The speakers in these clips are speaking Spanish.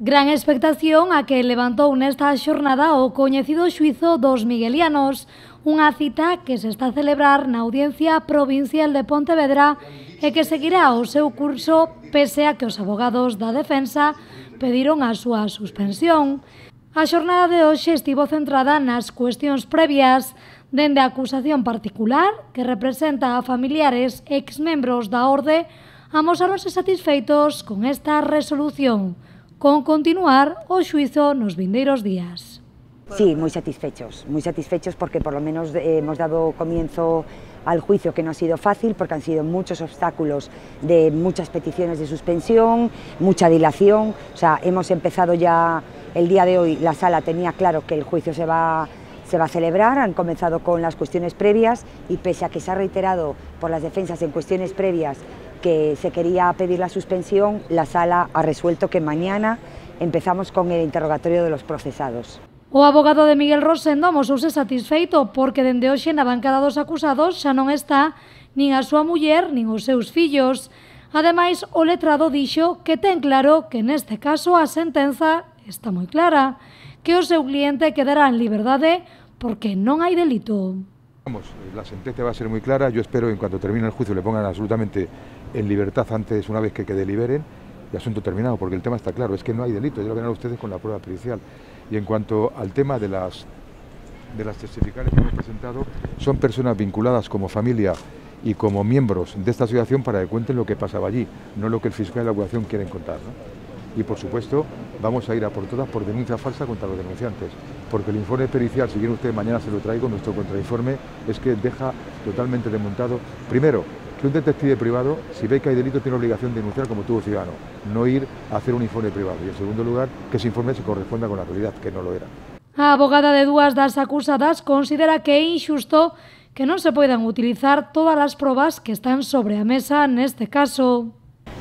Gran expectación a que levantou nesta xornada o coñecido xuízo dos miguelianos, unha cita que se está a celebrar na Audiencia Provincial de Pontevedra e que seguirá o seu curso pese a que os abogados da defensa pediron a súa suspensión. A xornada de hoxe estivo centrada nas cuestións previas, dende a acusación particular, que representa a familiares e exmembros da Orde, amosáronse satisfeitos con esta resolución, con continuar o xuízo nos vindeiros días. Sí, muy satisfechos porque por lo menos hemos dado comienzo al juicio, que no ha sido fácil porque han sido muchos obstáculos, de muchas peticiones de suspensión, mucha dilación. O sea, hemos empezado ya el día de hoy, la sala tenía claro que el juicio se va a celebrar, han comenzado con las cuestiones previas y pese a que se ha reiterado por las defensas en cuestiones previas que se quería pedir la suspensión, la sala ha resuelto que mañana empezamos con el interrogatorio de los procesados. O abogado de Miguel Rosendo amosouse satisfeito porque dende hoxe na bancada dos acusados xa non está nin a súa muller nin os seus fillos. Ademais, o letrado dixo que ten claro que neste caso a sentenza está moi clara, que o seu cliente quedará en liberdade porque non hai delito. La sentencia va a ser muy clara, yo espero que en cuanto termine el juicio le pongan absolutamente en libertad antes, una vez que deliberen, y asunto terminado, porque el tema está claro, es que no hay delito, ya lo verán ustedes con la prueba pericial. Y en cuanto al tema de las testificales que hemos presentado, son personas vinculadas como familia y como miembros de esta asociación para que cuenten lo que pasaba allí, no lo que el fiscal y la acusación quieren contar, ¿no? Y por supuesto vamos a ir a por todas por denuncia falsa contra los denunciantes, porque el informe pericial, si quieren ustedes mañana se lo traigo, nuestro contrainforme es que deja totalmente desmontado, primero, que un detective privado, si ve que hay delito, tiene obligación de denunciar como todo ciudadano, no ir a hacer un informe privado, y en segundo lugar, que ese informe se corresponda con la realidad, que no lo era. A abogada de dúas das acusadas considera que é injusto que non se poidan utilizar todas as probas que están sobre a mesa neste caso.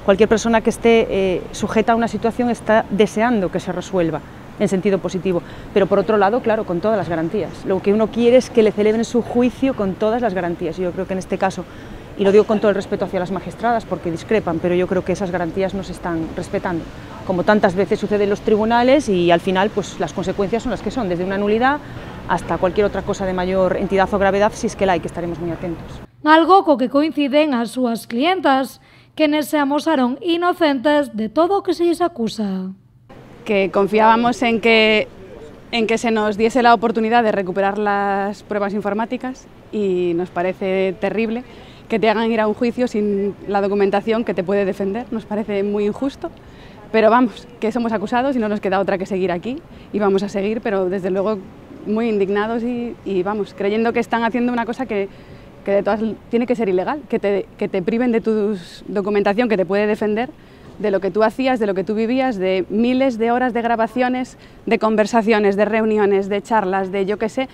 Cualquier persona que esté sujeta a una situación está deseando que se resuelva en sentido positivo, pero por otro lado, claro, con todas las garantías. Lo que uno quiere es que le celebren su juicio con todas las garantías. Y yo creo que en este caso, y lo digo con todo el respeto hacia las magistradas porque discrepan, pero yo creo que esas garantías no se están respetando, como tantas veces sucede en los tribunales, y al final pues las consecuencias son las que son, desde una nulidad hasta cualquier otra cosa de mayor entidad o gravedad, si es que la hay, que estaremos muy atentos. Algo co que coinciden as súas clientas, quienes se amosaron inocentes de todo o que se les acusa. Que confiábamos en que se nos diese la oportunidad de recuperar las pruebas informáticas y nos parece terrible que te hagan ir a un juicio sin la documentación que te puede defender. Nos parece muy injusto, pero vamos, que somos acusados y no nos queda otra que seguir aquí y vamos a seguir, pero desde luego muy indignados y vamos, creyendo que están haciendo una cosa que de todas tiene que ser ilegal, que te priven de tu documentación que te puede defender, de lo que tú hacías, de lo que tú vivías, de miles de horas de grabaciones, de conversaciones, de reuniones, de charlas, de yo qué sé,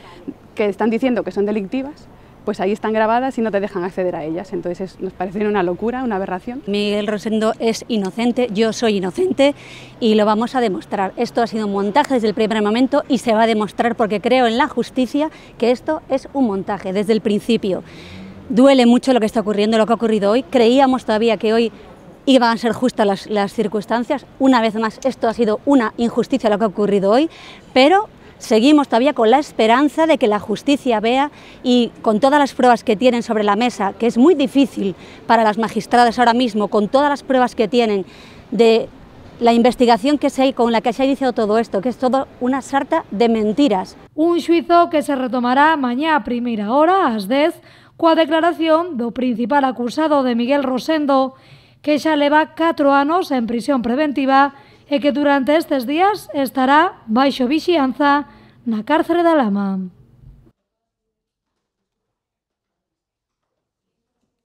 que están diciendo que son delictivas, pues ahí están grabadas y no te dejan acceder a ellas. Entonces nos parece una locura, una aberración. Miguel Rosendo es inocente, yo soy inocente y lo vamos a demostrar. Esto ha sido un montaje desde el primer momento y se va a demostrar porque creo en la justicia que esto es un montaje desde el principio. Duele mucho lo que está ocurriendo, lo que ha ocurrido hoy. Creíamos todavía que hoy iban a ser justas las circunstancias. Una vez más, esto ha sido una injusticia lo que ha ocurrido hoy, pero seguimos todavía con la esperanza de que la justicia vea, y con todas las pruebas que tienen sobre la mesa, que es muy difícil para las magistradas ahora mismo, con todas las pruebas que tienen de la investigación con la que se ha iniciado todo esto, que es todo una sarta de mentiras. Un xuízo que se retomará mañá a primeira hora, ás 10, coa declaración do principal acusado de Miguel Rosendo, que xa leva 4 anos en prisión preventiva e que durante estes días estará baixo vixianza na cárcere da Lama.